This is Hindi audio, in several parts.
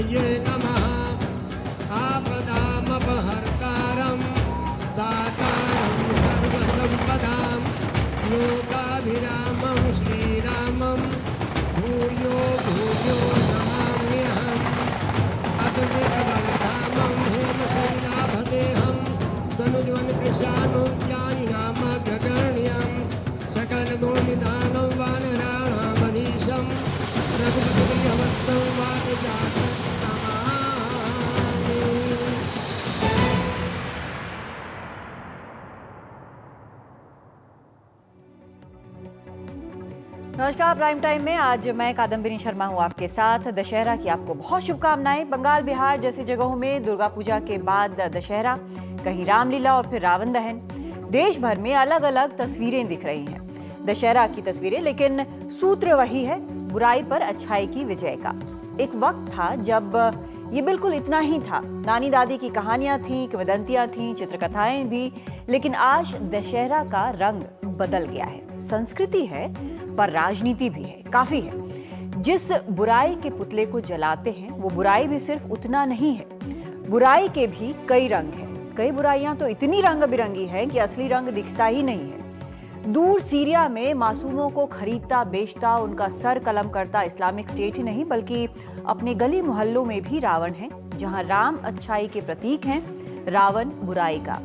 ये नमः। आपदामपहर्तारं दातारं सर्वसम्पदां लोकाभिरामं श्रीरामं भूयो भूयो नमाम्यहम्। अद्भुतबलधामं हेमशैलाभदेहं तनुज्वलकृशानुज्ञानिनामग्रगण्यं सकलगुणनिधानं वानराणामधीशं रघुपतिप्रियवत्तं वातजातं नमामि। नमस्कार। प्राइम टाइम में आज मैं कादम्बिनी शर्मा हूं आपके साथ। दशहरा की आपको बहुत शुभकामनाएं। बंगाल, बिहार जैसी जगहों में दुर्गा पूजा के बाद दशहरा, कहीं रामलीला और फिर रावण दहन। देश भर में अलग अलग तस्वीरें दिख रही हैं, दशहरा की तस्वीरें, लेकिन सूत्र वही है, बुराई पर अच्छाई की विजय का। एक वक्त था जब ये बिल्कुल इतना ही था। नानी दादी की कहानियां थीं, किंवदंतियां थीं, चित्रकथाएं भी, लेकिन आज दशहरा का रंग बदल गया है। संस्कृति है पर राजनीति भी है, काफी है। जिस बुराई के पुतले को जलाते हैं वो बुराई भी सिर्फ उतना नहीं है, बुराई के भी कई रंग हैं। कई बुराइयां तो इतनी रंग बिरंगी हैं कि असली रंग दिखता ही नहीं है। दूर सीरिया में मासूमों को खरीदता बेचता, उनका सर कलम करता इस्लामिक स्टेट ही नहीं बल्कि अपने गली मोहल्लों में भी रावण है। जहां राम अच्छाई के प्रतीक हैं, रावण बुराई का।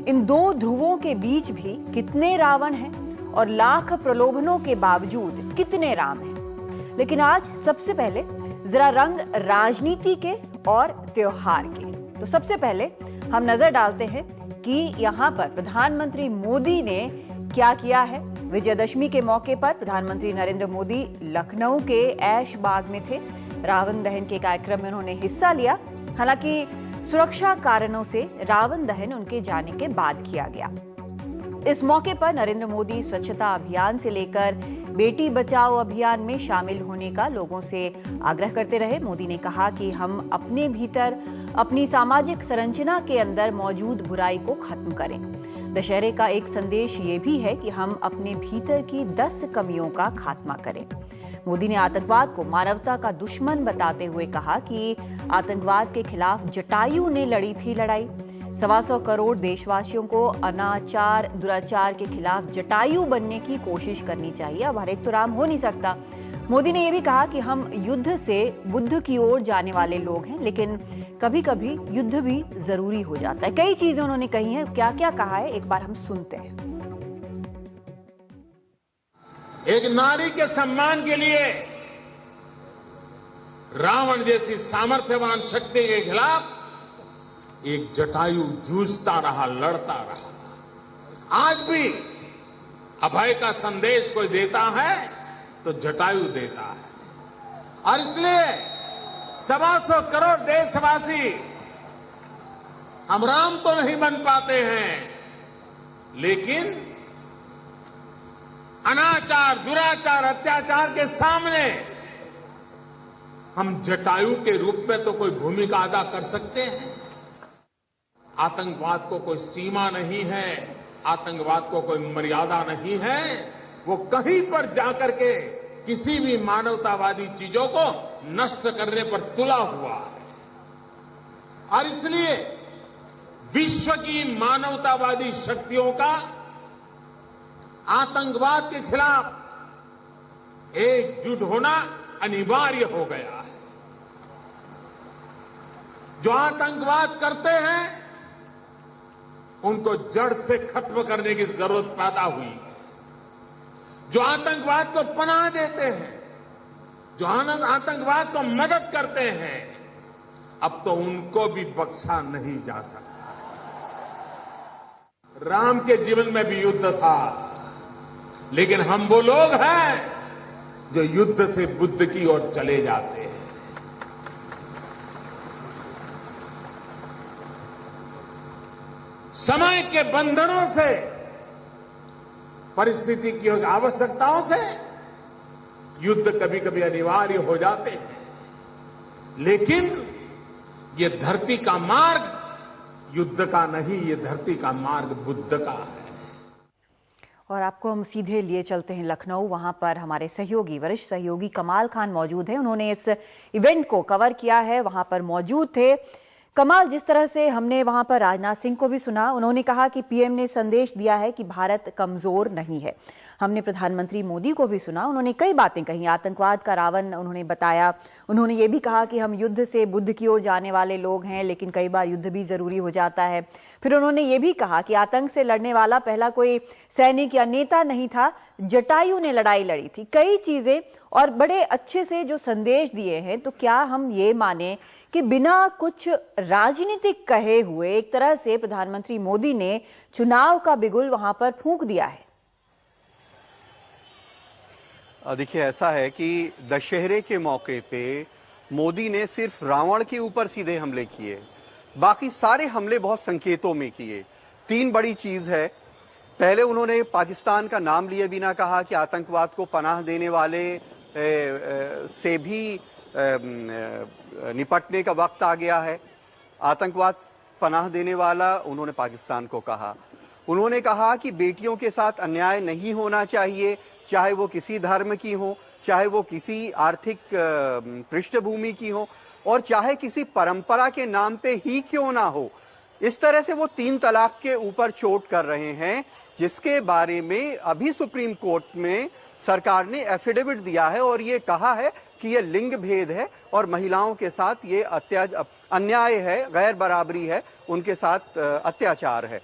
इन दो ध्रुवों के बीच भी कितने रावण हैं और लाख प्रलोभनों के बावजूद कितने राम हैं। लेकिन आज सबसे पहले जरा रंग राजनीति के और त्योहार के। तो सबसे पहले हम नजर डालते हैं कि यहाँ पर प्रधानमंत्री मोदी ने क्या किया है। विजयदशमी के मौके पर प्रधानमंत्री नरेंद्र मोदी लखनऊ के ऐशबाग में थे। रावण दहन के कार्यक्रम में उन्होंने हिस्सा लिया। हालांकि सुरक्षा कारणों से रावण दहन उनके जाने के बाद किया गया। इस मौके पर नरेंद्र मोदी स्वच्छता अभियान से लेकर बेटी बचाओ अभियान में शामिल होने का लोगों से आग्रह करते रहे। मोदी ने कहा कि हम अपने भीतर, अपनी सामाजिक संरचना के अंदर मौजूद बुराई को खत्म करें। दशहरे का एक संदेश ये भी है कि हम अपने भीतर की 10 कमियों का खात्मा करें। मोदी ने आतंकवाद को मानवता का दुश्मन बताते हुए कहा कि आतंकवाद के खिलाफ जटायु ने लड़ी थी लड़ाई। 125 करोड़ देशवासियों को अनाचार दुराचार के खिलाफ जटायु बनने की कोशिश करनी चाहिए। अब हर एक तो राम हो नहीं सकता। मोदी ने यह भी कहा कि हम युद्ध से बुद्ध की ओर जाने वाले लोग हैं, लेकिन कभी कभी युद्ध भी जरूरी हो जाता है। कई चीजें उन्होंने कही हैं। क्या क्या कहा है एक बार हम सुनते हैं। एक नारी के सम्मान के लिए रावण जैसी सामर्थ्यवान शक्ति के खिलाफ एक जटायु जूझता रहा, लड़ता रहा। आज भी अभय का संदेश कोई देता है तो जटायु देता है। और इसलिए 125 करोड़ देशवासी हम राम तो नहीं बन पाते हैं, लेकिन अनाचार दुराचार अत्याचार के सामने हम जटायु के रूप में तो कोई भूमिका अदा कर सकते हैं। आतंकवाद को कोई सीमा नहीं है, आतंकवाद को कोई मर्यादा नहीं है। वो कहीं पर जाकर के किसी भी मानवतावादी चीजों को नष्ट करने पर तुला हुआ है। और इसलिए विश्व की मानवतावादी शक्तियों का आतंकवाद के खिलाफ एकजुट होना अनिवार्य हो गया है। जो आतंकवाद करते हैं उनको जड़ से खत्म करने की जरूरत पैदा हुई है। जो आतंकवाद को पनाह देते हैं, जो आतंकवाद को मदद करते हैं, अब तो उनको भी बख्शा नहीं जा सकता। राम के जीवन में भी युद्ध था, लेकिन हम वो लोग हैं जो युद्ध से बुद्ध की ओर चले जाते हैं। समय के बंधनों से, परिस्थिति की आवश्यकताओं से युद्ध कभी कभी अनिवार्य हो जाते हैं, लेकिन ये धरती का मार्ग युद्ध का नहीं, ये धरती का मार्ग बुद्ध का है। और आपको हम सीधे लिए चलते हैं लखनऊ। वहां पर हमारे सहयोगी, वरिष्ठ सहयोगी कमाल खान मौजूद हैं। उन्होंने इस इवेंट को कवर किया है, वहां पर मौजूद थे। कमाल, जिस तरह से हमने वहां पर राजनाथ सिंह को भी सुना, उन्होंने कहा कि पीएम ने संदेश दिया है कि भारत कमजोर नहीं है। हमने प्रधानमंत्री मोदी को भी सुना, उन्होंने कई बातें कही। आतंकवाद का रावण उन्होंने बताया। उन्होंने ये भी कहा कि हम युद्ध से बुद्ध की ओर जाने वाले लोग हैं, लेकिन कई बार युद्ध भी जरूरी हो जाता है। फिर उन्होंने ये भी कहा कि आतंक से लड़ने वाला पहला कोई सैनिक या नेता नहीं था, जटायु ने लड़ाई लड़ी थी। कई चीजें और बड़े अच्छे से जो संदेश दिए हैं। तो क्या हम ये माने कि बिना कुछ राजनीतिक कहे हुए एक तरह से प्रधानमंत्री मोदी ने चुनाव का बिगुल वहां पर फूंक दिया है? देखिए, ऐसा है कि दशहरे के मौके पे मोदी ने सिर्फ रावण के ऊपर सीधे हमले किए, बाकी सारे हमले बहुत संकेतों में किए। तीन बड़ी चीज है। पहले उन्होंने पाकिस्तान का नाम लिए बिना कहा कि आतंकवाद को पनाह देने वाले से भी निपटने का वक्त आ गया है। आतंकवाद पनाह देने वाला उन्होंने पाकिस्तान को कहा। उन्होंने कहा कि बेटियों के साथ अन्याय नहीं होना चाहिए, चाहे वो किसी धर्म की हो, चाहे वो किसी आर्थिक पृष्ठभूमि की हो, और चाहे किसी परंपरा के नाम पे ही क्यों ना हो। इस तरह से वो 3 तलाक के ऊपर चोट कर रहे हैं, जिसके बारे में अभी सुप्रीम कोर्ट में सरकार ने एफिडेविट दिया है और ये कहा है कि ये लिंग भेद है और महिलाओं के साथ ये अन्याय है, गैर बराबरी है, उनके साथ अत्याचार है।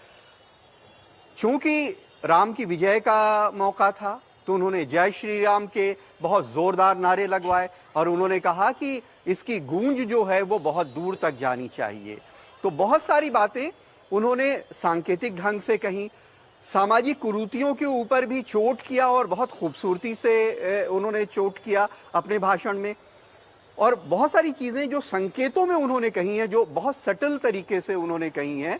चूंकि राम की विजय का मौका था तो उन्होंने जय श्री राम के बहुत जोरदार नारे लगवाए और उन्होंने कहा कि इसकी गूंज जो है वो बहुत दूर तक जानी चाहिए। तो बहुत सारी बातें उन्होंने सांकेतिक ढंग से कही, सामाजिक कुरीतियों के ऊपर भी चोट किया और बहुत खूबसूरती से उन्होंने चोट किया अपने भाषण में। और बहुत सारी चीजें जो संकेतों में उन्होंने कही हैं, जो बहुत सटल तरीके से उन्होंने कही हैं,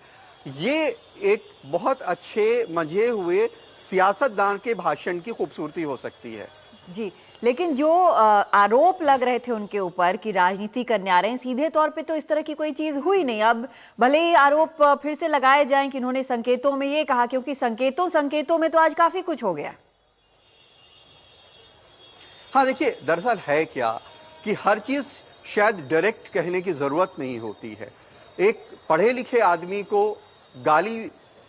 ये एक बहुत अच्छे मजे हुए सियासतदान के भाषण की खूबसूरती हो सकती है। जी, लेकिन जो आरोप लग रहे थे उनके ऊपर कि राजनीति करने आ रहे हैं, सीधे तौर पे तो इस तरह की कोई चीज हुई नहीं। अब भले ही आरोप फिर से लगाए जाएं कि उन्होंने संकेतों में ये कहा, क्योंकि संकेतों में तो आज काफी कुछ हो गया। हाँ, देखिए, दरअसल है क्या कि हर चीज शायद डायरेक्ट कहने की जरूरत नहीं होती है। एक पढ़े लिखे आदमी को गाली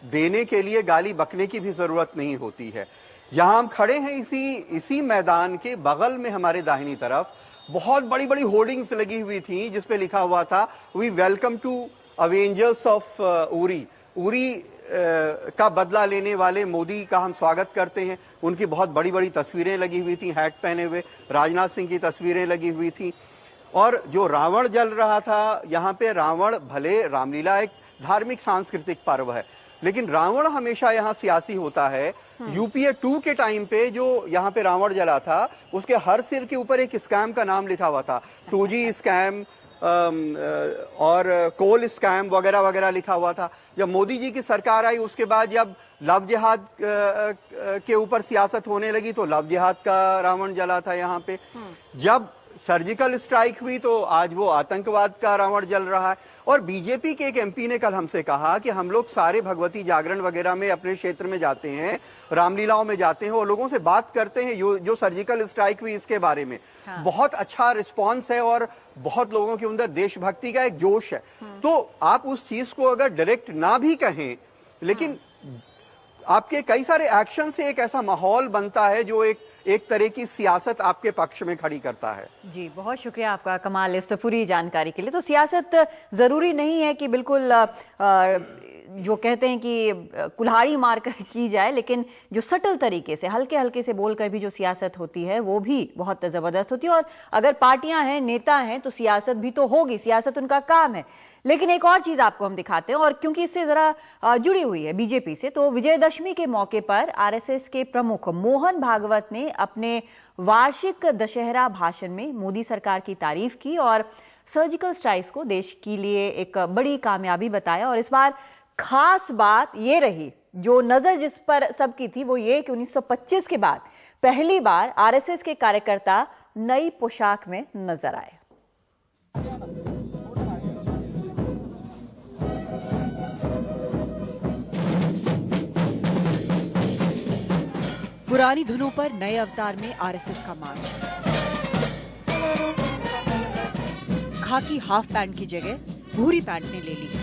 देने के लिए गाली बकने की भी जरूरत नहीं होती है। जहां हम खड़े हैं इसी मैदान के बगल में हमारे दाहिनी तरफ बहुत बड़ी बड़ी होर्डिंग्स लगी हुई थी जिसपे लिखा हुआ था, we welcome to Avengers of Uri. Uri का बदला लेने वाले मोदी का हम स्वागत करते हैं। उनकी बहुत बड़ी बड़ी तस्वीरें लगी हुई थी, हैट पहने हुए। राजनाथ सिंह की तस्वीरें लगी हुई थी। और जो रावण जल रहा था यहाँ पे, रावण, भले रामलीला एक धार्मिक सांस्कृतिक पर्व है, लेकिन रावण हमेशा यहाँ सियासी होता है। यूपीए 2 के टाइम पे जो यहाँ पे रावण जला था, उसके हर सिर के ऊपर एक स्कैम का नाम लिखा हुआ था। 2G स्कैम और कोल स्कैम वगैरह वगैरह लिखा हुआ था। जब मोदी जी की सरकार आई, उसके बाद जब लव जिहाद के ऊपर सियासत होने लगी तो लव जिहाद का रावण जला था यहाँ पे। जब सर्जिकल स्ट्राइक हुई तो आज वो आतंकवाद का रावण जल रहा है। और बीजेपी के एक एमपी ने कल हमसे कहा कि हम लोग सारे भगवती जागरण वगैरह में अपने क्षेत्र में जाते हैं, रामलीलाओं में जाते हैं और लोगों से बात करते हैं जो सर्जिकल स्ट्राइक हुई इसके बारे में। हाँ। बहुत अच्छा रिस्पांस है और बहुत लोगों के अंदर देशभक्ति का एक जोश है। तो आप उस चीज को अगर डायरेक्ट ना भी कहें, लेकिन आपके कई सारे एक्शन से एक ऐसा माहौल बनता है जो एक तरह की सियासत आपके पक्ष में खड़ी करता है। जी, बहुत शुक्रिया आपका कमाल इस पूरी जानकारी के लिए। तो सियासत जरूरी नहीं है कि बिल्कुल जो कहते हैं कि कुल्हाड़ी मारकर की जाए, लेकिन जो सटल तरीके से हल्के हल्के से बोलकर भी जो सियासत होती है वो भी बहुत जबरदस्त होती है। और अगर पार्टियां हैं, नेता हैं, तो सियासत भी तो होगी, सियासत उनका काम है। लेकिन एक और चीज आपको हम दिखाते हैं, और क्योंकि इससे जरा जुड़ी हुई है बीजेपी से, तो विजयदशमी के मौके पर आरएसएस के प्रमुख मोहन भागवत ने अपने वार्षिक दशहरा भाषण में मोदी सरकार की तारीफ की और सर्जिकल स्ट्राइक्स को देश के लिए एक बड़ी कामयाबी बताया। और इस बार खास बात ये रही, जो नजर जिस पर सबकी थी, वो ये कि 1925 के बाद पहली बार आरएसएस के कार्यकर्ता नई पोशाक में नजर आए। पुरानी धुनों पर नए अवतार में आरएसएस का मार्च। खाकी हाफ पैंट की जगह भूरी पैंट ने ले ली है।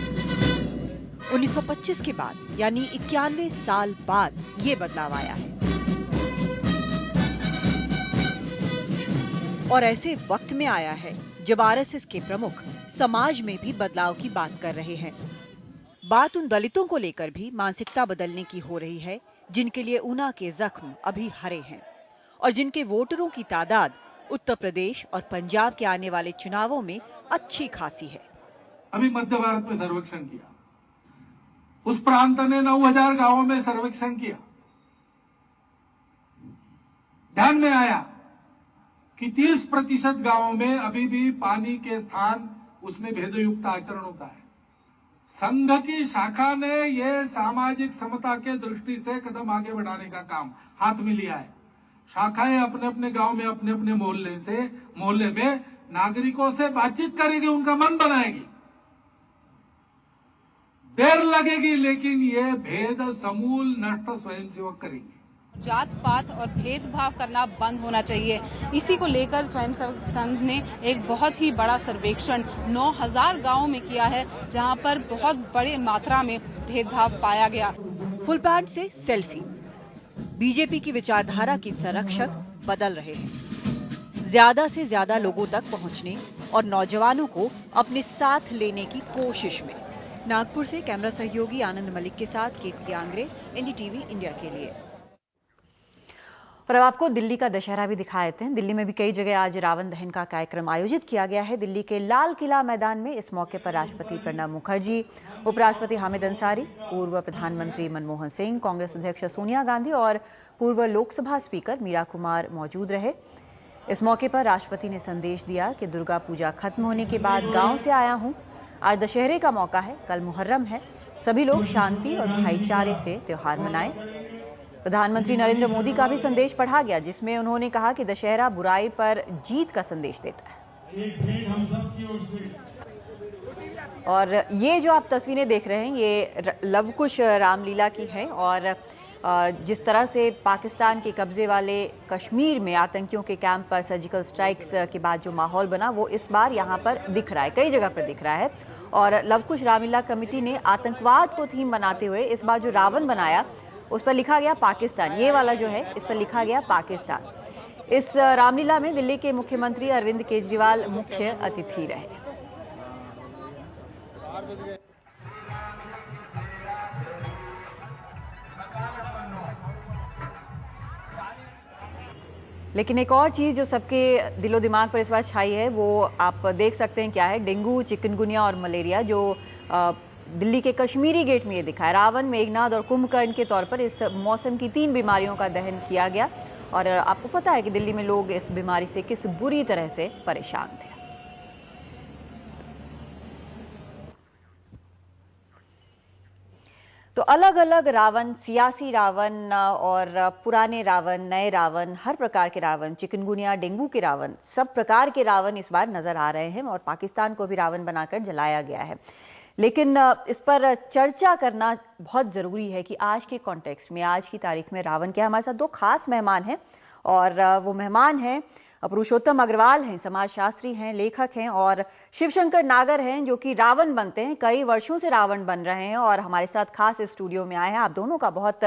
1925 के बाद यानी 91 साल बाद ये बदलाव आया है और ऐसे वक्त में आया है जब आरएसएस के प्रमुख समाज में भी बदलाव की बात कर रहे हैं। बात उन दलितों को लेकर भी मानसिकता बदलने की हो रही है जिनके लिए ऊना के जख्म अभी हरे हैं और जिनके वोटरों की तादाद उत्तर प्रदेश और पंजाब के आने वाले चुनावों में अच्छी खासी है। अभी मध्य भारत में सर्वेक्षण किया, उस प्रांत ने 9000 गांवों में सर्वेक्षण किया। ध्यान में आया कि 30% गांवों में अभी भी पानी के स्थान उसमें भेदयुक्त आचरण होता है। संघ की शाखा ने यह सामाजिक समता के दृष्टि से कदम आगे बढ़ाने का काम हाथ में लिया है। शाखाएं अपने अपने गांव में अपने अपने मोहल्ले में नागरिकों से बातचीत करेगी, उनका मन बनाएगी। देर लगेगी लेकिन ये भेद समूल नष्ट स्वयंसेवक करेंगे। जात पात और भेदभाव करना बंद होना चाहिए। इसी को लेकर स्वयंसेवक संघ ने एक बहुत ही बड़ा सर्वेक्षण 9000 गांवों में किया है, जहां पर बहुत बड़े मात्रा में भेदभाव पाया गया। फुल पैंट से सेल्फी, बीजेपी की विचारधारा के संरक्षक बदल रहे हैं। ज्यादा से ज्यादा लोगों तक पहुंचने और नौजवानों को अपने साथ लेने की कोशिश में। नागपुर से कैमरा सहयोगी आनंद मलिक के साथ केतकी आंग्रे, एनडीटीवी इंडिया के लिए। और अब आपको दिल्ली का दशहरा भी दिखा देते हैं। दिल्ली में भी कई जगह आज रावण दहन का कार्यक्रम आयोजित किया गया है। दिल्ली के लाल किला मैदान में इस मौके पर राष्ट्रपति प्रणब मुखर्जी, उपराष्ट्रपति हामिद अंसारी, पूर्व प्रधानमंत्री मनमोहन सिंह, कांग्रेस अध्यक्ष सोनिया गांधी और पूर्व लोकसभा स्पीकर मीरा कुमार मौजूद रहे। इस मौके पर राष्ट्रपति ने संदेश दिया कि दुर्गा पूजा खत्म होने के बाद गाँव से आया हूँ। आज दशहरे का मौका है, कल मुहर्रम है। सभी लोग शांति और भाईचारे से त्योहार मनाएं। प्रधानमंत्री नरेंद्र मोदी का भी संदेश पढ़ा गया, जिसमें उन्होंने कहा कि दशहरा बुराई पर जीत का संदेश देता है। और ये जो आप तस्वीरें देख रहे हैं ये लवकुश रामलीला की है और जिस तरह से पाकिस्तान के कब्जे वाले कश्मीर में आतंकियों के कैंप पर सर्जिकल स्ट्राइक्स के बाद जो माहौल बना वो इस बार यहाँ पर दिख रहा है, कई जगह पर दिख रहा है। और लवकुश रामलीला कमेटी ने आतंकवाद को थीम बनाते हुए इस बार जो रावण बनाया उस पर लिखा गया पाकिस्तान। ये वाला जो है इस पर लिखा गया पाकिस्तान। इस रामलीला में दिल्ली के मुख्यमंत्री अरविंद केजरीवाल मुख्य अतिथि रहे। लेकिन एक और चीज जो सबके दिलो दिमाग पर इस बार छाई है वो आप देख सकते हैं क्या है। डेंगू, चिकनगुनिया और मलेरिया जो दिल्ली के कश्मीरी गेट में ये दिखा है। रावण, मेघनाद और कुंभकर्ण के तौर पर इस मौसम की 3 बीमारियों का दहन किया गया और आपको पता है कि दिल्ली में लोग इस बीमारी से किस बुरी तरह से परेशान थे। तो अलग अलग रावण, सियासी रावण और पुराने रावण, नए रावण, हर प्रकार के रावण, चिकनगुनिया, डेंगू के रावण, सब प्रकार के रावण इस बार नजर आ रहे हैं और पाकिस्तान को भी रावण बनाकर जलाया गया है। लेकिन इस पर चर्चा करना बहुत ज़रूरी है कि आज के कॉन्टेक्स्ट में, आज की तारीख में रावण के हमारे साथ 2 खास मेहमान हैं और वो मेहमान हैं पुरुषोत्तम अग्रवाल हैं, समाजशास्त्री हैं, लेखक हैं और शिवशंकर नागर हैं जो कि रावण बनते हैं, कई वर्षों से रावण बन रहे हैं और हमारे साथ खास इस स्टूडियो में आए हैं। आप दोनों का बहुत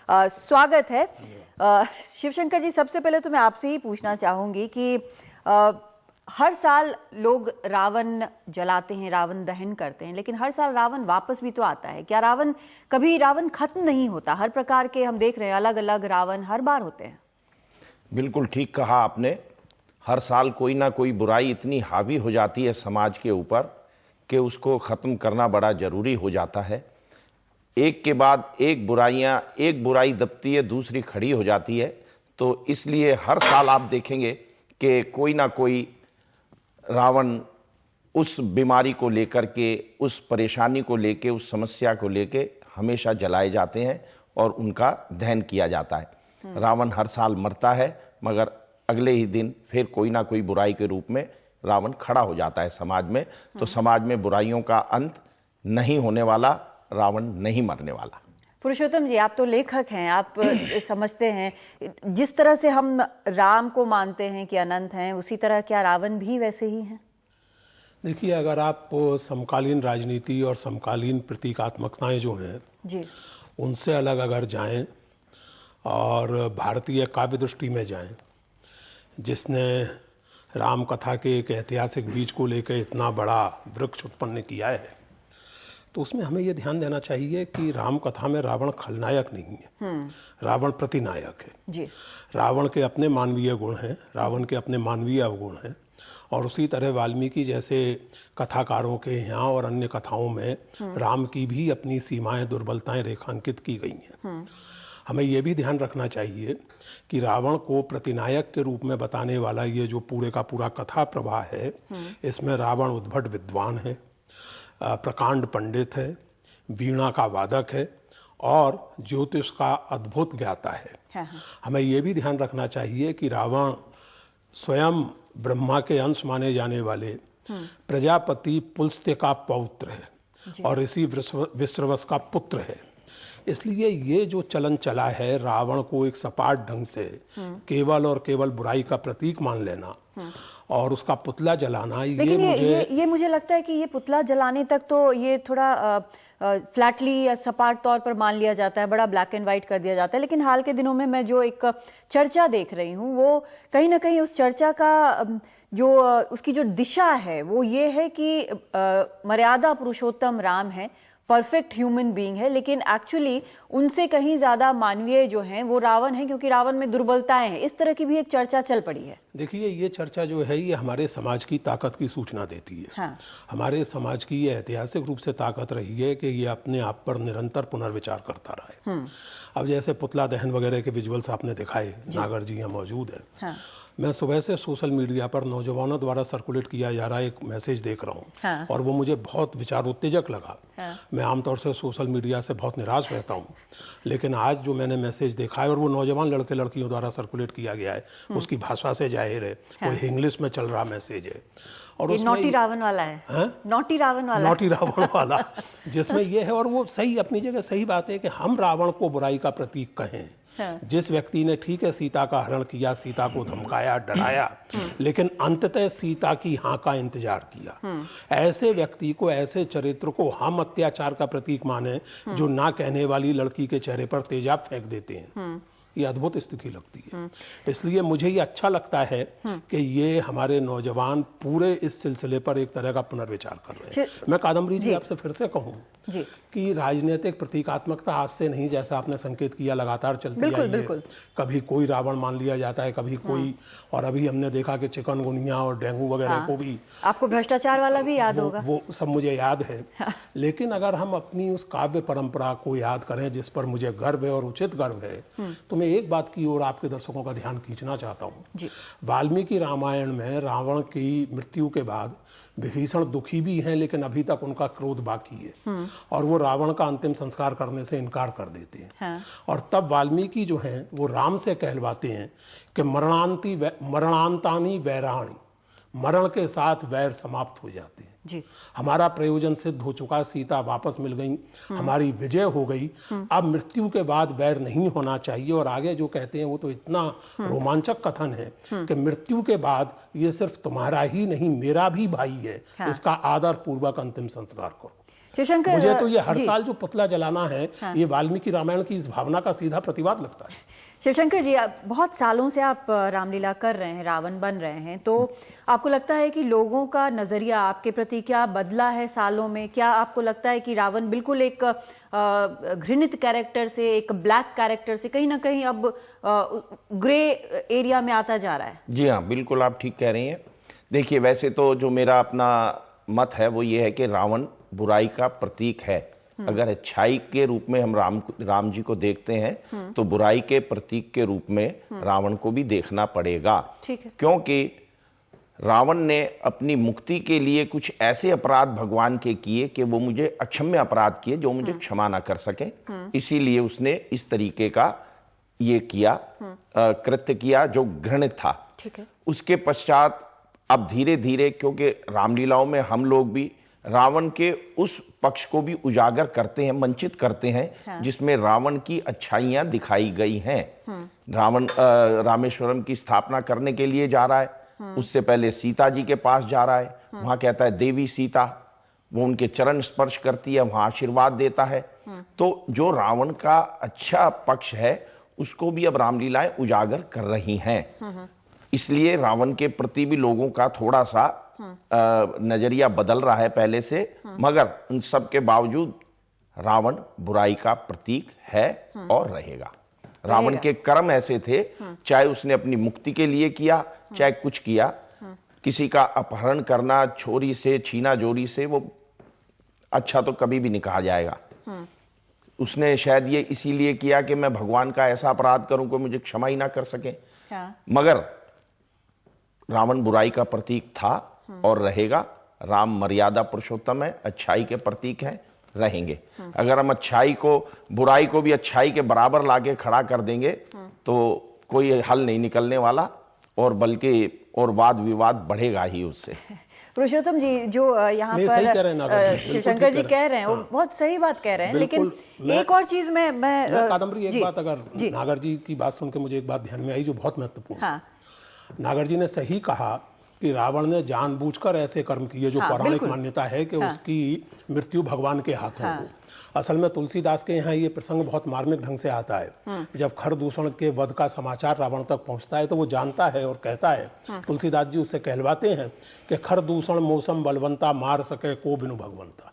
स्वागत है। शिवशंकर जी, सबसे पहले तो मैं आपसे ही पूछना चाहूंगी कि हर साल लोग रावण जलाते हैं, रावण दहन करते हैं, लेकिन हर साल रावण वापस भी तो आता है। क्या कभी रावण खत्म नहीं होता? हर प्रकार के हम देख रहे हैं, अलग अलग रावण हर बार होते हैं। बिल्कुल ठीक कहा आपने। हर साल कोई ना कोई बुराई इतनी हावी हो जाती है समाज के ऊपर कि उसको ख़त्म करना बड़ा ज़रूरी हो जाता है। एक के बाद एक बुराई दबती है, दूसरी खड़ी हो जाती है। तो इसलिए हर साल आप देखेंगे कि कोई ना कोई रावण उस बीमारी को लेकर के, उस परेशानी को लेके, उस समस्या को लेके हमेशा जलाए जाते हैं और उनका दहन किया जाता है। रावण हर साल मरता है मगर अगले ही दिन फिर कोई ना कोई बुराई के रूप में रावण खड़ा हो जाता है समाज में। तो समाज में बुराइयों का अंत नहीं होने वाला, रावण नहीं मरने वाला। पुरुषोत्तम जी, आप तो लेखक हैं, आप समझते हैं, जिस तरह से हम राम को मानते हैं कि अनंत हैं, उसी तरह क्या रावण भी वैसे ही हैं? देखिए, अगर आप समकालीन राजनीति और समकालीन प्रतीकात्मकताएं जो हैं जी, उनसे अलग अगर जाएं और भारतीय काव्य दृष्टि में जाएं, जिसने राम कथा के एक ऐतिहासिक बीज को लेकर इतना बड़ा वृक्ष उत्पन्न किया है, तो उसमें हमें ये ध्यान देना चाहिए कि राम कथा में रावण खलनायक नहीं है, रावण प्रतिनायक है। जी, रावण के अपने मानवीय गुण हैं, रावण के अपने मानवीय अवगुण हैं, और उसी तरह वाल्मीकि जैसे कथाकारों के यहाँ और अन्य कथाओं में राम की भी अपनी सीमाएं, दुर्बलताएं रेखांकित की गई हैं। हमें यह भी ध्यान रखना चाहिए कि रावण को प्रतिनायक के रूप में बताने वाला ये जो पूरे का पूरा कथा प्रवाह है, इसमें रावण उद्भट विद्वान है, प्रकांड पंडित है, वीणा का वादक है और ज्योतिष का अद्भुत ज्ञाता है। हमें यह भी ध्यान रखना चाहिए कि रावण स्वयं ब्रह्मा के अंश माने जाने वाले प्रजापति पुलस्त्य का पौत्र है और ऋषि विश्रवस का पुत्र है। इसलिए ये जो चलन चला है, रावण को एक सपाट ढंग से केवल और केवल बुराई का प्रतीक मान लेना और उसका पुतला जलाना, ये मुझे लगता है कि ये पुतला जलाने तक तो ये थोड़ा फ्लैटली या सपाट तौर पर मान लिया जाता है, बड़ा ब्लैक एंड व्हाइट कर दिया जाता है। लेकिन हाल के दिनों में मैं जो एक चर्चा देख रही हूँ, वो कहीं ना कहीं उस चर्चा का जो उसकी जो दिशा है वो ये है कि मर्यादा पुरुषोत्तम राम है, परफेक्ट ह्यूमन बीइंग है, लेकिन एक्चुअली उनसे कहीं ज्यादा मानवीय जो हैं वो रावण है, क्योंकि रावण में दुर्बलताएं हैं। इस तरह की भी एक चर्चा चल पड़ी है। देखिए, ये चर्चा जो है ये हमारे समाज की ताकत की सूचना देती है। हाँ। हमारे समाज की ये ऐतिहासिक रूप से ताकत रही है कि ये अपने आप पर निरंतर पुनर्विचार करता रहा है। अब जैसे पुतला दहन वगैरह के विजुअल्स आपने दिखाए, नागर जी यहाँ मौजूद है। हाँ। मैं सुबह से सोशल मीडिया पर नौजवानों द्वारा सर्कुलेट किया जा रहा एक मैसेज देख रहा हूँ। हाँ। और वो मुझे बहुत विचारोत्तेजक लगा। हाँ। मैं आमतौर से सोशल मीडिया से बहुत निराश रहता हूँ, लेकिन आज जो मैंने मैसेज देखा है और वो नौजवान लड़के लड़कियों द्वारा सर्कुलेट किया गया है, उसकी भाषा से जाहिर है कोई इंग्लिश में चल रहा मैसेज है। और ये नॉटी रावण वाला है, नॉटी रावण वाला जिसमें ये है, और वो सही अपनी जगह सही बात है कि हम रावण को बुराई का प्रतीक कहें। जिस व्यक्ति ने ठीक है सीता का हरण किया, सीता को धमकाया, डराया, लेकिन अंततः सीता की हाँ का इंतजार किया, ऐसे व्यक्ति को, ऐसे चरित्र को हम अत्याचार का प्रतीक माने, जो ना कहने वाली लड़की के चेहरे पर तेजाब फेंक देते हैं। ये अद्भुत स्थिति लगती है। इसलिए मुझे ये अच्छा लगता है कि ये हमारे नौजवान पूरे इस सिलसिले पर एक तरह का पुनर्विचार कर रहे हैं। मैं कादम्बरी जी आपसे फिर से कहूँ कि राजनीतिक प्रतीकात्मकता आज से नहीं, जैसा आपने संकेत किया, लगातार चलती आई है। कभी कोई रावण मान लिया जाता है, कभी कोई, और अभी हमने देखा कि चिकनगुनिया और डेंगू वगैरह को भी, आपको भ्रष्टाचार वाला भी याद होगा, वो सब मुझे याद है। लेकिन अगर हम अपनी उस काव्य परंपरा को याद करें जिस पर मुझे गर्व है और उचित गर्व है, तो मैं एक बात की ओर आपके दर्शकों का ध्यान खींचना चाहता हूँ। वाल्मीकि रामायण में रावण की मृत्यु के बाद विभीषण दुखी भी हैं, लेकिन अभी तक उनका क्रोध बाकी है और वो रावण का अंतिम संस्कार करने से इनकार कर देते हैं। हाँ। और तब वाल्मीकि जो हैं वो राम से कहलवाते हैं कि मरणांतानी वैराणी, मरण के साथ वैर समाप्त हो जाते हैं। जी। हमारा प्रयोजन सिद्ध हो चुका, सीता वापस मिल गई, हमारी विजय हो गई, अब मृत्यु के बाद वैर नहीं होना चाहिए। और आगे जो कहते हैं वो तो इतना रोमांचक कथन है कि मृत्यु के बाद ये सिर्फ तुम्हारा ही नहीं, मेरा भी भाई है। हाँ। इसका आदर पूर्वक अंतिम संस्कार करो। शिवशंकर, मुझे तो ये हर साल जो पुतला जलाना है, हाँ, ये वाल्मीकि रामायण की इस भावना का सीधा प्रतिवाद लगता है। शिवशंकर जी, बहुत सालों से आप रामलीला कर रहे हैं, रावण बन रहे हैं, तो आपको लगता है कि लोगों का नजरिया आपके प्रति क्या बदला है सालों में? क्या आपको लगता है कि रावण बिल्कुल एक घृणित कैरेक्टर से, एक ब्लैक कैरेक्टर से कहीं ना कहीं अब ग्रे एरिया में आता जा रहा है? जी हाँ, बिल्कुल आप ठीक कह रही हैं। देखिए, वैसे तो जो मेरा अपना मत है वो ये है कि रावण बुराई का प्रतीक है। अगर अच्छाई के रूप में हम राम जी को देखते हैं तो बुराई के प्रतीक के रूप में रावण को भी देखना पड़ेगा। ठीक है। क्योंकि रावण ने अपनी मुक्ति के लिए कुछ ऐसे अपराध भगवान के किए कि वो मुझे अक्षम्य अपराध किए जो मुझे क्षमा ना कर सके, इसीलिए उसने इस तरीके का ये किया, कृत्य किया जो घृणित था। ठीक है। उसके पश्चात अब धीरे धीरे, क्योंकि रामलीलाओं में हम लोग भी रावण के उस पक्ष को भी उजागर करते हैं, मंचित करते हैं, जिसमें रावण की अच्छाइयां दिखाई गई हैं। रावण रामेश्वरम की स्थापना करने के लिए जा रहा है, उससे पहले सीता जी के पास जा रहा है, वहां कहता है देवी सीता, वो उनके चरण स्पर्श करती है, वहां आशीर्वाद देता है। तो जो रावण का अच्छा पक्ष है उसको भी अब रामलीलाएं उजागर कर रही हैं। इसलिए रावण के प्रति भी लोगों का थोड़ा सा नजरिया बदल रहा है पहले से, मगर उन सब के बावजूद रावण बुराई का प्रतीक है और रहेगा। रावण के कर्म ऐसे थे, चाहे उसने अपनी मुक्ति के लिए किया, चाहे कुछ किया, किसी का अपहरण करना छोरी से, छीना जोरी से, वो अच्छा तो कभी भी नहीं कहा जाएगा। उसने शायद ये इसीलिए किया कि मैं भगवान का ऐसा अपराध करूं कि मुझे क्षमा ही ना कर सके। मगर रावण बुराई का प्रतीक था और रहेगा। राम मर्यादा पुरुषोत्तम है, अच्छाई के प्रतीक हैं, रहेंगे। अगर हम अच्छाई को, बुराई को भी अच्छाई के बराबर लाके खड़ा कर देंगे तो कोई हल नहीं निकलने वाला, और बल्कि और वाद विवाद बढ़ेगा ही उससे। पुरुषोत्तम जी, जो यहाँ पर शिवशंकर जी कह रहे हैं वो बहुत सही बात कह रहे हैं, लेकिन एक और चीज मैं कादम्बरी, एक बात अगर नागर जी की बात सुन के मुझे एक बात ध्यान में आई जो बहुत महत्वपूर्ण है। नागर जी ने सही कहा कि रावण ने जानबूझकर ऐसे कर्म किए जो पौराणिक मान्यता है कि उसकी मृत्यु भगवान के हाथों हो। असल में तुलसीदास के यहाँ ये प्रसंग बहुत मार्मिक ढंग से आता है। जब खरदूषण के वध का समाचार रावण तक पहुंचता है तो वो जानता है और कहता है, तुलसीदास जी उससे कहलवाते हैं कि खरदूषण मौसम बलवंता, मार सके को बिनु भगवंता।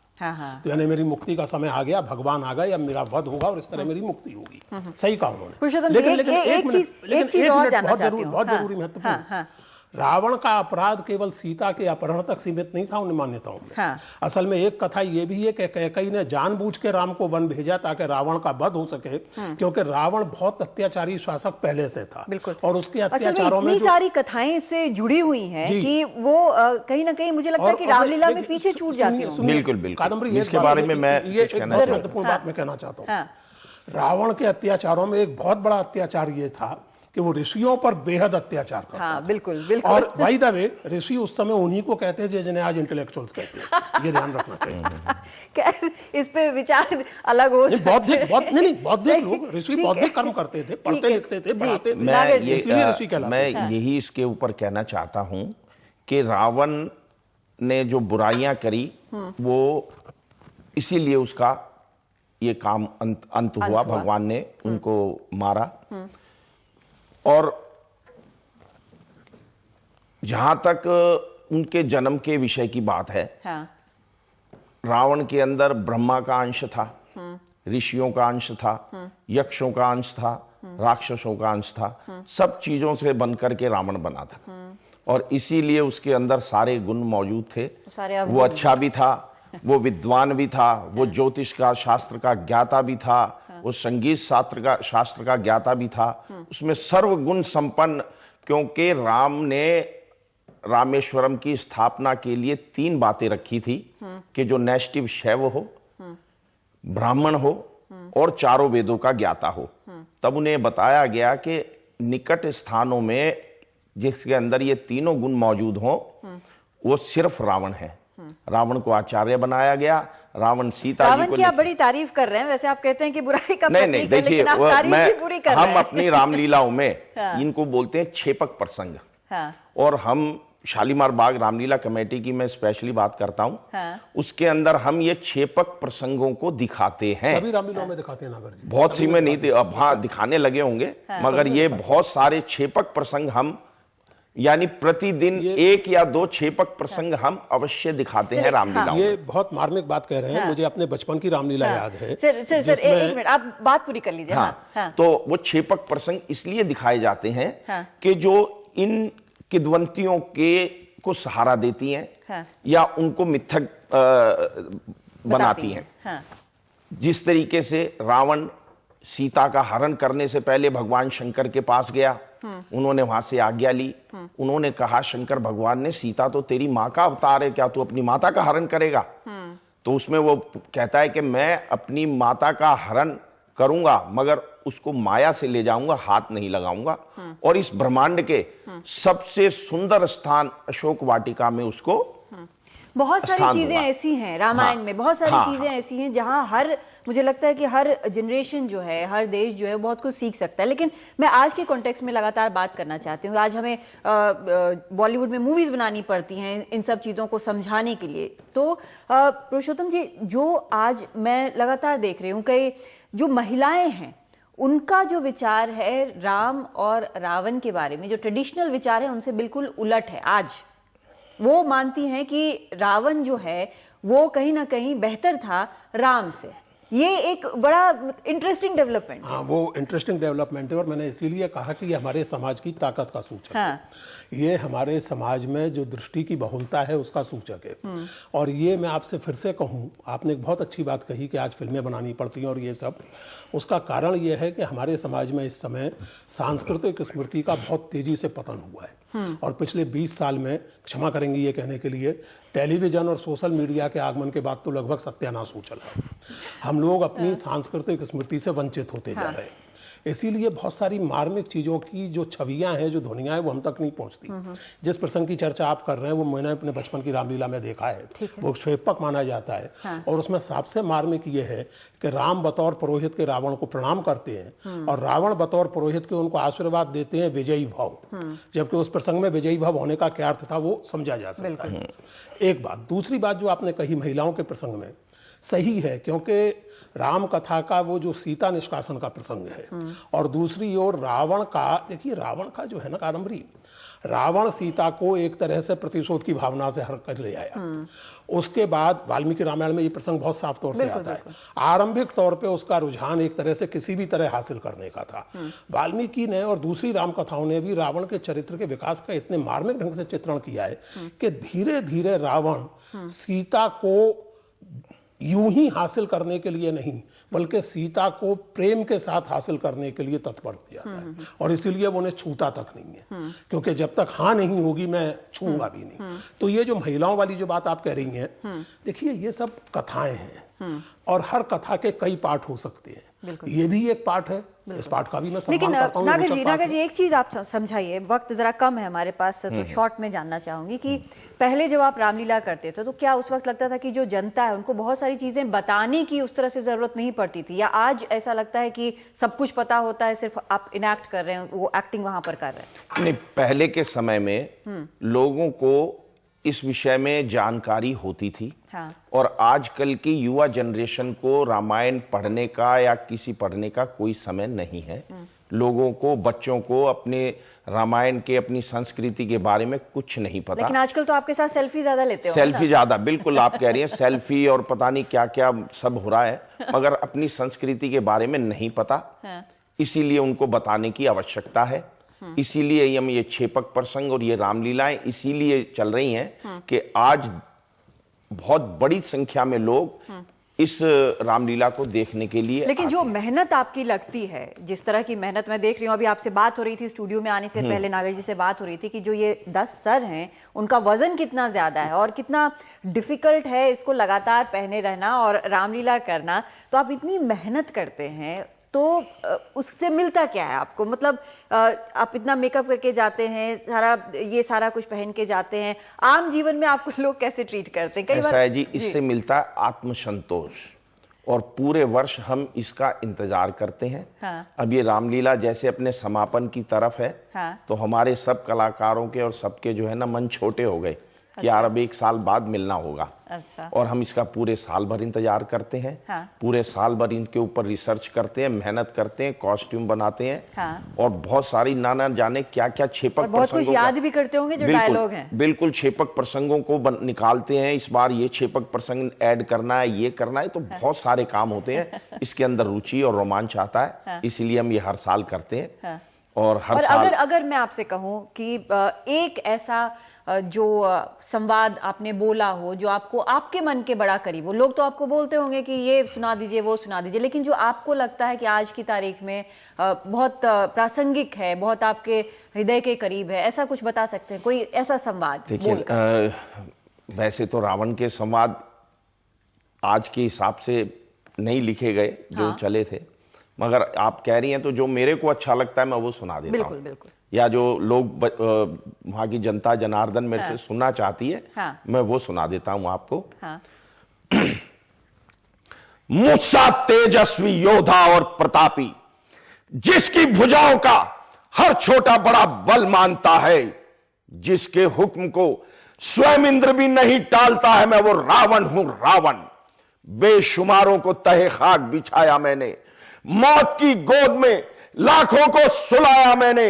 तो यानी मेरी मुक्ति का समय आ गया, भगवान आ गए, अब मेरा वध होगा और इस तरह मेरी मुक्ति होगी। सही कहा उन्होंने। एक चीज और जानना चाहती हूं, बहुत जरूरी महत्वपूर्ण, रावण का अपराध केवल सीता के अपहरण तक सीमित नहीं था उन मान्यताओं में। असल में एक कथा ये भी है कि कैकेयी ने जानबूझ के राम को वन भेजा ताकि रावण का वध हो सके, क्योंकि रावण बहुत अत्याचारी शासक पहले से था। और उसके अत्याचारों में इतनी सारी कथाएं इससे जुड़ी हुई हैं कि वो कहीं ना कहीं मुझे लगता है कि रामलीला में पीछे छूट जाती है। बिल्कुल बिल्कुल। कादम्बरी, इसके बारे में मैं एक बहुत महत्वपूर्ण बात मैं कहना चाहता हूँ। रावण के अत्याचारों में एक बहुत बड़ा अत्याचार ये था कि वो ऋषियों पर बेहद अत्याचार करता था। बिल्कुल बिल्कुल। और बाय द वे, ऋषि उस समय उन्हीं को कहते थे जिन्हें आज इंटेलेक्चुअल्स कहते हैं, ये ध्यान रखना चाहिए। इस पे विचार अलग हो सकते हैं। बौद्धिक लोग, ऋषि बौद्धिक कर्म करते थे, पढ़ते लिखते थे, पढ़ाते थे, इसीलिए ऋषि कहलाते। मैं यही इसके ऊपर कहना चाहता हूं कि रावण ने जो बुराइयां करी वो इसीलिए उसका ये काम अंत हुआ, भगवान ने उनको मारा। और जहां तक उनके जन्म के विषय की बात है, रावण के अंदर ब्रह्मा का अंश था, ऋषियों का अंश था, यक्षों का अंश था, राक्षसों का अंश था, सब चीजों से बनकर के रावण बना था। और इसीलिए उसके अंदर सारे गुण मौजूद थे। वो अच्छा भी था, वो विद्वान भी था, वो ज्योतिष का, शास्त्र का ज्ञाता भी था, वो संगीत शास्त्र का ज्ञाता भी था, उसमें सर्वगुण संपन्न। क्योंकि राम ने रामेश्वरम की स्थापना के लिए 3 बातें रखी थी कि जो नैष्टिव शैव हो, ब्राह्मण हो और चारों वेदों का ज्ञाता हो। तब उन्हें बताया गया कि निकट स्थानों में जिसके अंदर ये तीनों गुण मौजूद हों वो सिर्फ रावण है। रावण को आचार्य बनाया गया। रावण सीता जी को, की आप बड़ी तारीफ कर रहे हैं, वैसे आप कहते हैं कि बुराई का नहीं नहीं, देखिए हम हैं। अपनी रामलीलाओं में इनको बोलते हैं छेपक प्रसंग। और हम शालीमार बाग रामलीला कमेटी की मैं स्पेशली बात करता हूं, उसके अंदर हम ये छेपक प्रसंगों को दिखाते हैं। सभी रामलीलाओं में दिखाते हैं नागर जी। बहुत सी में नहीं थे, अब हाँ दिखाने लगे होंगे, मगर ये बहुत सारे छेपक प्रसंग हम, यानी प्रतिदिन 1 या 2 छेपक प्रसंग हम अवश्य दिखाते हैं रामलीला। ये बहुत मार्मिक बात कह रहे हैं। मुझे अपने बचपन की रामलीला याद है। सर एक मिनट, आप बात पूरी कर लीजिए। तो वो छेपक प्रसंग इसलिए दिखाए जाते हैं कि जो इन किद्वंतियों के को सहारा देती हैं या उनको मिथक बनाती हैं। जिस तरीके से रावण सीता का हरण करने से पहले भगवान शंकर के पास गया, उन्होंने वहां से आज्ञा ली, उन्होंने कहा शंकर भगवान ने, सीता तो तेरी माँ का अवतार है, क्या तू अपनी माता का हरण करेगा? तो उसमें वो कहता है कि मैं अपनी माता का हरण करूंगा मगर उसको माया से ले जाऊंगा, हाथ नहीं लगाऊंगा। और इस ब्रह्मांड के सबसे सुंदर स्थान अशोक वाटिका में उसको बहुत सारी स्थान चीजें दूंगा। ऐसी हैं रामायण में, बहुत सारी हाँ, चीजें ऐसी हैं जहां मुझे लगता है कि हर जनरेशन जो है, हर देश जो है बहुत कुछ सीख सकता है। लेकिन मैं आज के कॉन्टेक्स्ट में लगातार बात करना चाहती हूँ। आज हमें बॉलीवुड में मूवीज बनानी पड़ती हैं इन सब चीजों को समझाने के लिए। तो पुरुषोत्तम जी, जो आज मैं लगातार देख रही हूँ कि जो महिलाएं हैं उनका जो विचार है राम और रावण के बारे में, जो ट्रेडिशनल विचार है उनसे बिल्कुल उलट है। आज वो मानती हैं कि रावण जो है वो कहीं ना कहीं बेहतर था राम से। ये एक बड़ा इंटरेस्टिंग डेवलपमेंट है। हाँ, वो इंटरेस्टिंग डेवलपमेंट है और मैंने इसीलिए कहा कि ये हमारे समाज की ताकत का सूचक है। ये हमारे समाज में जो दृष्टि की बहुलता है उसका सूचक है। और ये मैं आपसे फिर से कहूँ, आपने एक बहुत अच्छी बात कही कि आज फिल्में बनानी पड़ती हैं और ये सब, उसका कारण ये है कि हमारे समाज में इस समय सांस्कृतिक स्मृति का बहुत तेजी से पतन हुआ है। और पिछले 20 साल में, क्षमा करेंगे ये कहने के लिए, टेलीविजन और सोशल मीडिया के आगमन के बाद तो लगभग सत्यानाश हो चला। हम लोग अपनी सांस्कृतिक स्मृति से वंचित होते जा रहे हैं। इसीलिए बहुत सारी मार्मिक चीज़ों की जो छवियां हैं, जो ध्वनियां हैं, वो हम तक नहीं पहुंचती। जिस प्रसंग की चर्चा आप कर रहे हैं वो मैंने अपने बचपन की रामलीला में देखा है। वो क्षेपक माना जाता है। और उसमें सबसे मार्मिक ये है कि राम बतौर पुरोहित के रावण को प्रणाम करते हैं और रावण बतौर पुरोहित के उनको आशीर्वाद देते हैं विजयी भाव। जबकि उस प्रसंग में विजयी भाव होने का क्या अर्थ था वो समझा जा सकता है। एक बात। दूसरी बात जो आपने कही महिलाओं के प्रसंग में, सही है, क्योंकि राम कथा का वो जो सीता निष्कासन का प्रसंग है और दूसरी ओर रावण का, देखिए रावण का जो है ना कादम्बरी, रावण सीता को एक तरह से प्रतिशोध की भावना से हर कर ले आया। उसके बाद वाल्मीकि रामायण में ये प्रसंग बहुत साफ तौर से आता है। आरंभिक तौर पे उसका रुझान एक तरह से किसी भी तरह हासिल करने का था। वाल्मीकि ने और दूसरी राम कथाओं ने भी रावण के चरित्र के विकास का इतने मार्मिक ढंग से चित्रण किया है कि धीरे धीरे रावण सीता को यूं ही हासिल करने के लिए नहीं, बल्कि सीता को प्रेम के साथ हासिल करने के लिए तत्पर हो जाता है। और इसीलिए वो उन्हें छूता तक नहीं है, क्योंकि जब तक हाँ नहीं होगी मैं छूंगा भी नहीं। तो ये जो महिलाओं वाली जो बात आप कह रही हैं, देखिए ये सब कथाएं हैं और हर कथा के कई पार्ट हो सकते हैं। ये भी एक पार्ट है, इस पार्ट का भी मैं सम्मान करता हूं। नागर जी एक चीज आप समझाइए, वक्त जरा कम है हमारे पास, तो शॉर्ट में जानना चाहूंगी कि पहले जब आप रामलीला करते थे तो क्या उस वक्त लगता था कि जो जनता है उनको बहुत सारी चीजें बताने की उस तरह से जरूरत नहीं पड़ती थी, या आज ऐसा लगता है कि सब कुछ पता होता है, सिर्फ आप इनैक्ट कर रहे हैं, वो एक्टिंग वहां पर कर रहे हैं? नहीं, पहले के समय में लोगों को इस विषय में जानकारी होती थी। हाँ। और आजकल की युवा जनरेशन को रामायण पढ़ने का या किसी पढ़ने का कोई समय नहीं है। लोगों को, बच्चों को अपने रामायण के, अपनी संस्कृति के बारे में कुछ नहीं पता। लेकिन आजकल तो आपके साथ सेल्फी ज्यादा लेते हो। सेल्फी ज्यादा, बिल्कुल आप कह रही हैं, सेल्फी और पता नहीं क्या क्या सब हो रहा है, मगर अपनी संस्कृति के बारे में नहीं पता। इसीलिए उनको बताने की आवश्यकता है। इसीलिए हम ये क्षेपक प्रसंग और ये रामलीलाएं इसीलिए चल रही हैं कि आज बहुत बड़ी संख्या में लोग इस रामलीला को देखने के लिए। लेकिन जो मेहनत आपकी लगती है, जिस तरह की मेहनत मैं देख रही हूँ, अभी आपसे बात हो रही थी स्टूडियो में आने से पहले, नागर जी से बात हो रही थी कि जो ये 10 सर हैं उनका वजन कितना ज्यादा है और कितना डिफिकल्ट है इसको लगातार पहने रहना और रामलीला करना। तो आप इतनी मेहनत करते हैं तो उससे मिलता क्या है आपको? मतलब आप इतना मेकअप करके जाते हैं, सारा कुछ पहन के जाते हैं, आम जीवन में आपको लोग कैसे ट्रीट करते हैं? कई बार ऐसा है जी, इससे मिलता है आत्मसंतोष और पूरे वर्ष हम इसका इंतजार करते हैं। हाँ। अब ये रामलीला जैसे अपने समापन की तरफ है। हाँ। तो हमारे सब कलाकारों के और सबके जो है ना मन छोटे हो गए कि यार अब 1 साल बाद मिलना होगा। अच्छा। और हम इसका पूरे साल भर इंतजार करते हैं। हाँ। पूरे साल भर इनके ऊपर रिसर्च करते हैं, मेहनत करते हैं, कॉस्ट्यूम बनाते हैं। हाँ। और बहुत सारी नाना जाने क्या क्या क्षेपक बहुत कुछ याद भी करते होंगे जो डायलॉग हैं। बिल्कुल क्षेपक प्रसंगों को निकालते हैं, इस बार ये क्षेपक प्रसंग ऐड करना है, ये करना है, तो बहुत सारे काम होते हैं। इसके अंदर रुचि और रोमांच आता है, इसीलिए हम ये हर साल करते हैं। और हर साल अगर मैं आपसे कहूं कि एक ऐसा जो संवाद आपने बोला हो जो आपको आपके मन के बड़ा करीब हो, लोग तो आपको बोलते होंगे कि ये सुना दीजिए, वो सुना दीजिए, लेकिन जो आपको लगता है कि आज की तारीख में बहुत प्रासंगिक है, बहुत आपके हृदय के करीब है, ऐसा कुछ बता सकते हैं? कोई ऐसा संवाद? देखिए, वैसे तो रावण के संवाद आज के हिसाब से नहीं लिखे गए जो चले थे, मगर आप कह रही हैं तो जो मेरे को अच्छा लगता है मैं वो सुना देता हूं। बिल्कुल। या जो लोग वहां की जनता जनार्दन मेरे से सुनना चाहती है, मैं वो सुना देता हूं आपको। मुझसा तेजस्वी योद्धा और प्रतापी, जिसकी भुजाओं का हर छोटा बड़ा बल मानता है, जिसके हुक्म को स्वयं इंद्र भी नहीं टालता है, मैं वो रावण हूं रावण। बेशुमारों को तहे खाक बिछाया मैंने, मौत की गोद में लाखों को सुलाया मैंने,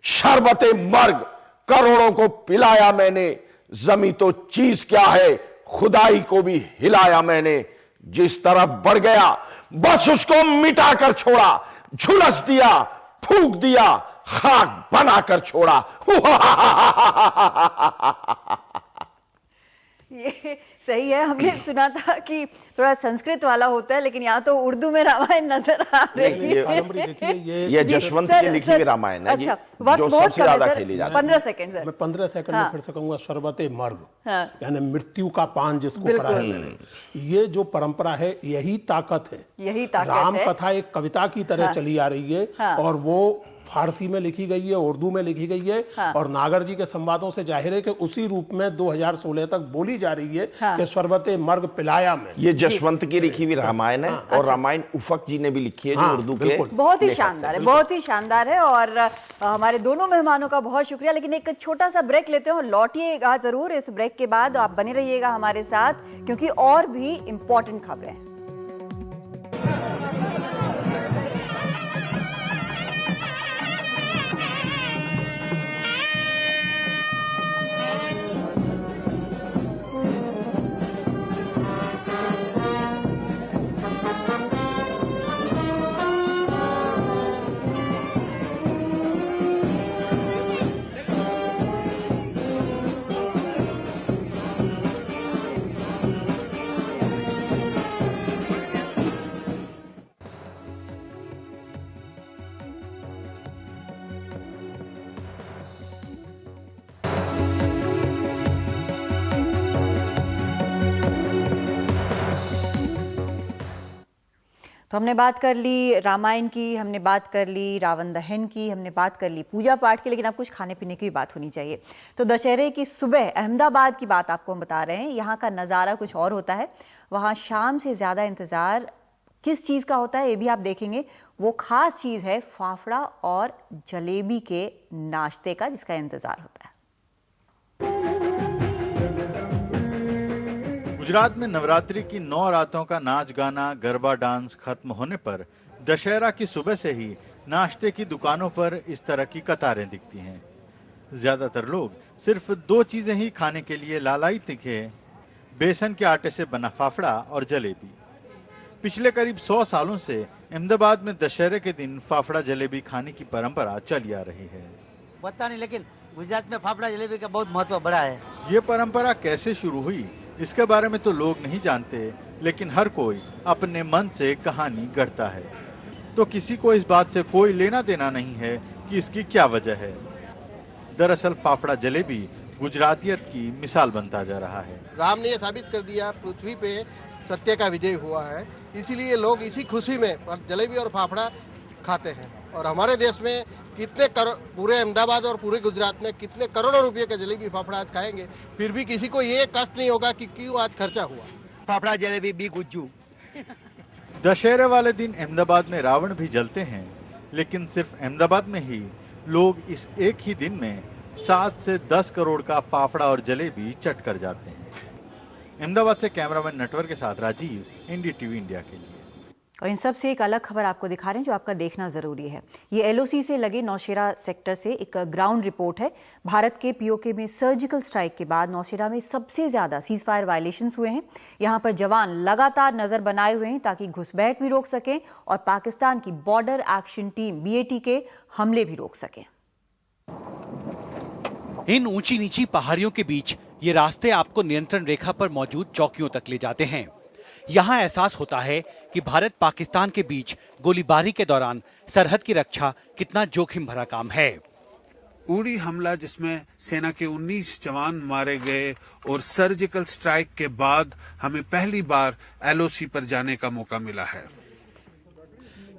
शरबते मर्ग करोड़ों को पिलाया मैंने, जमी तो चीज क्या है खुदाई को भी हिलाया मैंने। जिस तरफ बढ़ गया बस उसको मिटा कर छोड़ा, झुलस दिया फूंक दिया खाक बनाकर छोड़ा। ये सही है, हमने सुना था कि थोड़ा संस्कृत वाला होता है, लेकिन यहाँ तो उर्दू में रामायण नजर आ रही है। ये जसवंत की लिखी हुई रामायण है। अच्छा, वक्त बहुत कम है सर, 15 सेकंड सर। मैं 15 सेकंड में फिर से कहूंगा, शरबते मर्ग, यानी मृत्यु का पान जिसको करा है मैंने। ये जो परंपरा है यही ताकत है, यही ताकत राम है। कथा एक कविता की तरह चली आ रही है, और वो फारसी में लिखी गई है, उर्दू में लिखी गई है, और नागर जी के संवादों से जाहिर है कि उसी रूप में 2016 तक बोली जा रही है कि शरबते मर्ग पिलाया में। ये जसवंत की लिखी हुई रामायण है, और रामायण उफक जी ने भी लिखी है, जो उर्दू के बहुत ही शानदार है, बहुत ही शानदार है। और हमारे दोनों मेहमानों का बहुत शुक्रिया। लेकिन एक छोटा सा ब्रेक लेते हैं और लौटिएगा जरूर इस ब्रेक के बाद। आप बने रहिएगा हमारे साथ, क्योंकि और भी इंपॉर्टेंट खबरें हैं। तो हमने बात कर ली रामायण की, हमने बात कर ली रावण दहन की, हमने बात कर ली पूजा पाठ की, लेकिन अब कुछ खाने पीने की भी बात होनी चाहिए। तो दशहरे की सुबह अहमदाबाद की बात आपको हम बता रहे हैं। यहाँ का नज़ारा कुछ और होता है। वहाँ शाम से ज़्यादा इंतज़ार किस चीज़ का होता है ये भी आप देखेंगे। वो खास चीज़ है फाफड़ा और जलेबी के नाश्ते का, जिसका इंतज़ार होता है। गुजरात में नवरात्रि की 9 रातों का नाच गाना गरबा डांस खत्म होने पर दशहरा की सुबह से ही नाश्ते की दुकानों पर इस तरह की कतारें दिखती हैं। ज्यादातर लोग सिर्फ 2 चीजें ही खाने के लिए लालायित दिखे, बेसन के आटे से बना फाफड़ा और जलेबी। पिछले करीब 100 सालों से अहमदाबाद में दशहरे के दिन फाफड़ा जलेबी खाने की परंपरा चली आ रही है। पता नहीं, लेकिन गुजरात में फाफड़ा जलेबी का बहुत महत्व बड़ा है। ये परंपरा कैसे शुरू हुई इसके बारे में तो लोग नहीं जानते, लेकिन हर कोई अपने मन से कहानी गढ़ता है। तो किसी को इस बात से कोई लेना देना नहीं है कि इसकी क्या वजह है। दरअसल फाफड़ा जलेबी गुजरातियत की मिसाल बनता जा रहा है। राम ने यह साबित कर दिया पृथ्वी पे सत्य का विजय हुआ है, इसीलिए लोग इसी खुशी में जलेबी और फाफड़ा खाते हैं। और हमारे देश में कितने पूरे अहमदाबाद और पूरे गुजरात में कितने करोड़ों रुपए का जलेबी फाफड़ा आज खाएंगे, फिर भी किसी को ये कष्ट नहीं होगा कि क्यों आज खर्चा हुआ। फाफड़ा जलेबी बी गुज्जू। दशहरे वाले दिन अहमदाबाद में रावण भी जलते हैं, लेकिन सिर्फ अहमदाबाद में ही लोग इस एक ही दिन में 7 से 10 करोड़ का फाफड़ा और जलेबी चट कर जाते हैं। अहमदाबाद से कैमरामैन नटवर के साथ राजीव, एनडीटीवी इंडिया के लिए। और इन सब से एक अलग खबर आपको दिखा रहे हैं जो आपका देखना जरूरी है। ये एलओसी से लगे नौशेरा सेक्टर से एक ग्राउंड रिपोर्ट है। भारत के पीओके में सर्जिकल स्ट्राइक के बाद नौशेरा में सबसे ज्यादा सीज फायर वायलेशंस हुए हैं। यहां पर जवान लगातार नजर बनाए हुए हैं ताकि घुसपैठ भी रोक सकें और पाकिस्तान की बॉर्डर एक्शन टीम BAT के हमले भी रोक सकें। इन ऊंची नीची पहाड़ियों के बीच ये रास्ते आपको नियंत्रण रेखा पर मौजूद चौकियों तक ले जाते हैं। यहाँ एहसास होता है कि भारत पाकिस्तान के बीच गोलीबारी के दौरान सरहद की रक्षा कितना जोखिम भरा काम है। उड़ी हमला जिसमें सेना के 19 जवान मारे गए और सर्जिकल स्ट्राइक के बाद हमें पहली बार LOC पर जाने का मौका मिला है।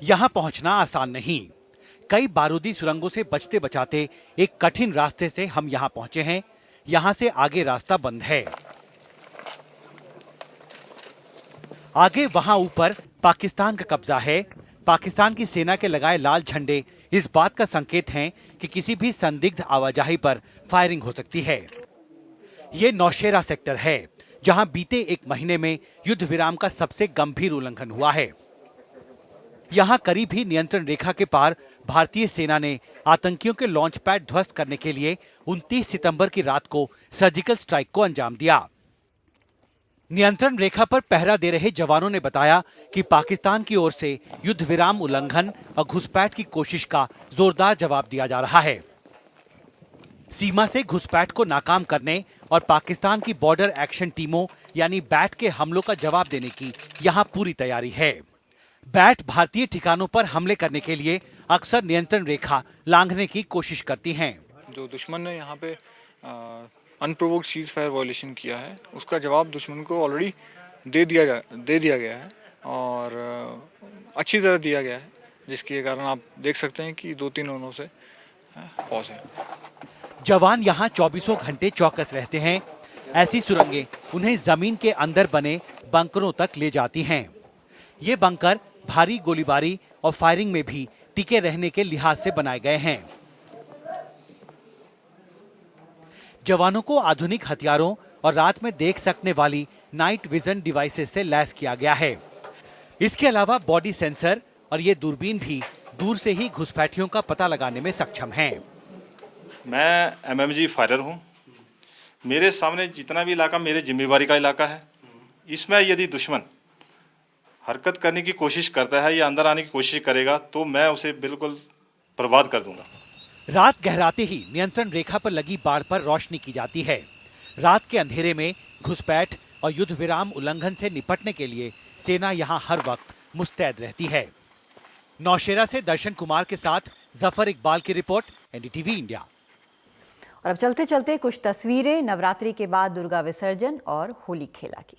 यहाँ पहुंचना आसान नहीं। कई बारूदी सुरंगों से बचते बचाते एक कठिन रास्ते से हम यहाँ पहुंचे हैं। यहाँ से आगे रास्ता बंद है। आगे वहां ऊपर पाकिस्तान का कब्जा है। पाकिस्तान की सेना के लगाए लाल झंडे इस बात का संकेत हैं कि किसी भी संदिग्ध आवाजाही पर फायरिंग हो सकती है। ये नौशेरा सेक्टर है, जहां बीते एक महीने में युद्ध विराम का सबसे गंभीर उल्लंघन हुआ है। यहां करीब ही नियंत्रण रेखा के पार भारतीय सेना ने आतंकियों के लॉन्च पैड ध्वस्त करने के लिए 29 सितंबर की रात को सर्जिकल स्ट्राइक को अंजाम दिया। नियंत्रण रेखा पर पहरा दे रहे जवानों ने बताया कि पाकिस्तान की ओर से युद्ध विराम उल्लंघन और घुसपैठ की कोशिश का जोरदार जवाब दिया जा रहा है। सीमा से घुसपैठ को नाकाम करने और पाकिस्तान की बॉर्डर एक्शन टीमों यानी बैट के हमलों का जवाब देने की यहां पूरी तैयारी है। बैट भारतीय ठिकानों पर हमले करने के लिए अक्सर नियंत्रण रेखा लांघने की कोशिश करती हैं। जो दुश्मन ने यहाँ पे अनप्रोवोक्ड सीज फायर वायलेशन किया है, उसका जवाब दुश्मन को ऑलरेडी दे दिया गया है और अच्छी तरह दिया गया है, जिसके कारण आप देख सकते हैं कि 2-3 रनों से पहुंचे है। जवान यहाँ 24 घंटे चौकस रहते हैं। ऐसी सुरंगें उन्हें जमीन के अंदर बने बंकरों तक ले जाती हैं। ये बंकर भारी गोलीबारी और फायरिंग में भी टिके रहने के लिहाज से बनाए गए हैं। जवानों को आधुनिक हथियारों और रात में देख सकने वाली नाइट विजन डिवाइसेस से लैस किया गया है। इसके अलावा बॉडी सेंसर और ये दूरबीन भी दूर से ही घुसपैठियों का पता लगाने में सक्षम हैं। मैं MMG फायरर हूँ। मेरे सामने जितना भी इलाका मेरे जिम्मेवारी का इलाका है। इसमें यदि दुश्मन हरकत करने की कोशिश करता है या अंदर आने की कोशिश करेगा तो मैं उसे बिल्कुल बर्बाद कर दूंगा। रात गहराते ही नियंत्रण रेखा पर लगी बाड़ पर रोशनी की जाती है। रात के अंधेरे में घुसपैठ और युद्ध विराम उल्लंघन से निपटने के लिए सेना यहां हर वक्त मुस्तैद रहती है। नौशेरा से दर्शन कुमार के साथ जफर इकबाल की रिपोर्ट, NDTV इंडिया। और अब चलते चलते कुछ तस्वीरें नवरात्रि के बाद दुर्गा विसर्जन और होली खेला की।